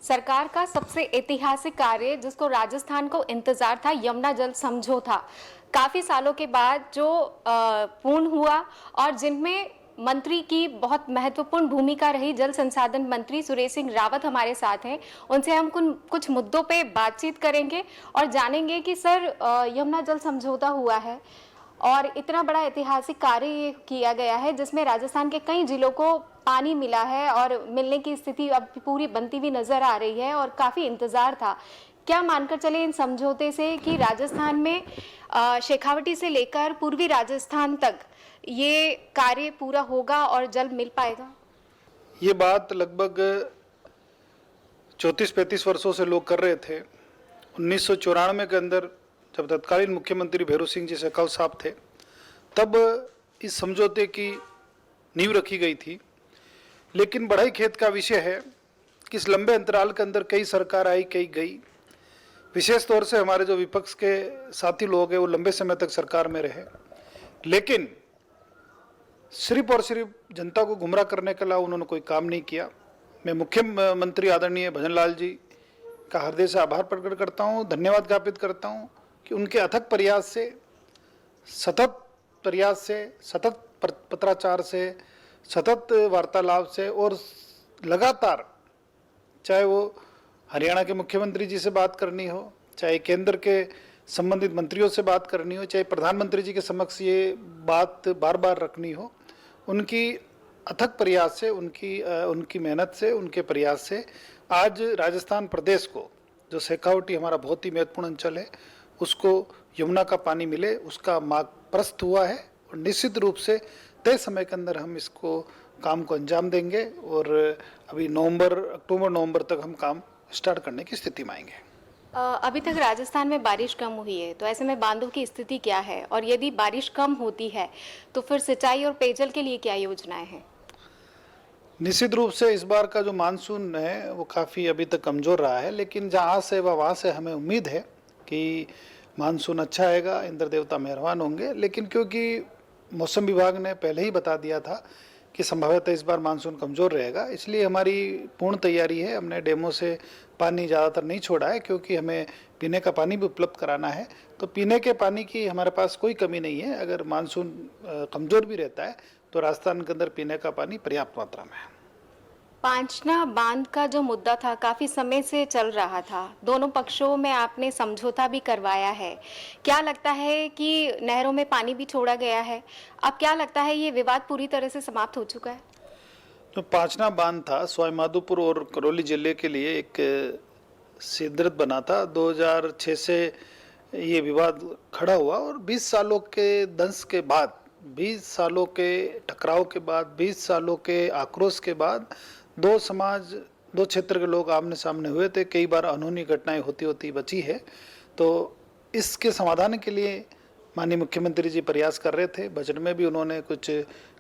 सरकार का सबसे ऐतिहासिक कार्य जिसको राजस्थान को इंतजार था, यमुना जल समझौता काफी सालों के बाद जो पूर्ण हुआ और जिनमें मंत्री की बहुत महत्वपूर्ण भूमिका रही। जल संसाधन मंत्री सुरेश सिंह रावत हमारे साथ हैं, उनसे हम कुछ मुद्दों पे बातचीत करेंगे और जानेंगे कि सर यमुना जल समझौता हुआ है और इतना बड़ा ऐतिहासिक कार्य ये किया गया है जिसमें राजस्थान के कई जिलों को पानी मिला है और मिलने की स्थिति अब पूरी बनती हुई नजर आ रही है और काफी इंतजार था। क्या मानकर चले इन समझौते से कि राजस्थान में शेखावटी से लेकर पूर्वी राजस्थान तक ये कार्य पूरा होगा और जल मिल पाएगा? ये बात लगभग 34-35 वर्षों से लोग कर रहे थे। 1994 के अंदर जब तत्कालीन मुख्यमंत्री भैरू सिंह जी शेखावत साहब थे, तब इस समझौते की नींव रखी गई थी। लेकिन बड़ा ही खेद का विषय है कि इस लंबे अंतराल के अंदर कई सरकार आई, कई गई। विशेष तौर से हमारे जो विपक्ष के साथी लोग हैं वो लंबे समय तक सरकार में रहे, लेकिन सिर्फ और सिर्फ जनता को गुमराह करने के अलावा उन्होंने कोई काम नहीं किया। मैं मुख्यमंत्री आदरणीय भजन लाल जी का हृदय से आभार प्रकट करता हूँ, धन्यवाद ज्ञापित करता हूँ कि उनके अथक प्रयास से, सतत पत्राचार से, सतत वार्तालाप से और लगातार, चाहे वो हरियाणा के मुख्यमंत्री जी से बात करनी हो, चाहे केंद्र के संबंधित मंत्रियों से बात करनी हो, चाहे प्रधानमंत्री जी के समक्ष ये बात बार बार रखनी हो, उनकी अथक प्रयास से, उनकी मेहनत से, उनके प्रयास से आज राजस्थान प्रदेश को, जो शेखावटी हमारा बहुत ही महत्वपूर्ण अंचल है, उसको यमुना का पानी मिले, उसका मार्ग प्रशस्त हुआ है। और निश्चित रूप से तय समय के अंदर हम इसको काम को अंजाम देंगे और अभी अक्टूबर नवंबर तक हम काम स्टार्ट करने की स्थिति में आएंगे। अभी तक राजस्थान में बारिश कम हुई है, तो ऐसे में बांधों की स्थिति क्या है और यदि बारिश कम होती है तो फिर सिंचाई और पेयजल के लिए क्या योजनाएं हैं? निश्चित रूप से इस बार का जो मानसून है वो काफ़ी अभी तक कमज़ोर रहा है, लेकिन जहाँ से वहाँ से हमें उम्मीद है कि मानसून अच्छा आएगा, इंद्र देवता मेहरबान होंगे। लेकिन क्योंकि मौसम विभाग ने पहले ही बता दिया था कि संभवतः इस बार मानसून कमज़ोर रहेगा, इसलिए हमारी पूर्ण तैयारी है। हमने डैमों से पानी ज़्यादातर नहीं छोड़ा है क्योंकि हमें पीने का पानी भी उपलब्ध कराना है। तो पीने के पानी की हमारे पास कोई कमी नहीं है। अगर मानसून कमज़ोर भी रहता है तो राजस्थान के अंदर पीने का पानी पर्याप्त मात्रा में है। पांचना बांध का जो मुद्दा था काफी समय से चल रहा था, दोनों पक्षों में आपने समझौता भी करवाया है। क्या लगता है कि नहरों में पानी भी छोड़ा गया है? अब क्या लगता है ये विवाद पूरी तरह से समाप्त हो चुका है? जो पांचना बांध था सवाईमाधोपुर और करौली जिले के लिए एक सिद्रत बना था। 2006 से ये विवाद खड़ा हुआ और 20 सालों के दंश के बाद, 20 सालों के टकराव के बाद, 20 सालों के आक्रोश के बाद दो समाज, दो क्षेत्र के लोग आमने सामने हुए थे। कई बार अनहोनी घटनाएं होती होती बची है। तो इसके समाधान के लिए माननीय मुख्यमंत्री जी प्रयास कर रहे थे। बजट में भी उन्होंने कुछ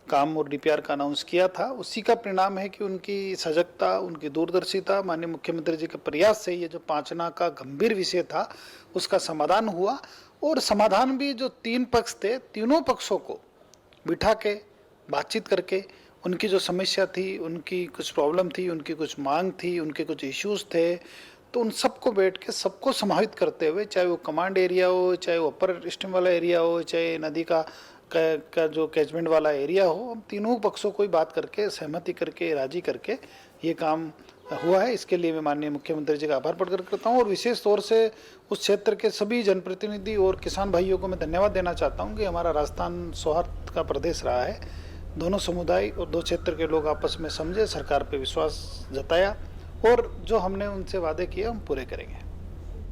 काम और डीपीआर का अनाउंस किया था। उसी का परिणाम है कि उनकी सजगता, उनकी दूरदर्शिता, माननीय मुख्यमंत्री जी के प्रयास से ये जो पांचना का गंभीर विषय था उसका समाधान हुआ। और समाधान भी जो तीन पक्ष थे, तीनों पक्षों को बिठा के बातचीत करके, उनकी जो समस्या थी, उनकी कुछ प्रॉब्लम थी, उनकी कुछ मांग थी, उनके कुछ इश्यूज थे, तो उन सबको बैठ के सबको समाहित करते हुए, चाहे वो कमांड एरिया हो, चाहे वो अपर स्ट्रीम वाला एरिया हो, चाहे नदी का जो कैचमेंट वाला एरिया हो, हम तीनों पक्षों को ही बात करके, सहमति करके, राजी करके ये काम हुआ है। इसके लिए मैं माननीय मुख्यमंत्री जी का आभार प्रकट करता हूँ और विशेष तौर से उस क्षेत्र के सभी जनप्रतिनिधि और किसान भाइयों को मैं धन्यवाद देना चाहता हूँ कि हमारा राजस्थान सौहार्द का प्रदेश रहा है। दोनों समुदाय और दो क्षेत्र के लोग आपस में समझे, सरकार पे विश्वास जताया और जो हमने उनसे वादे किए हम पूरे करेंगे।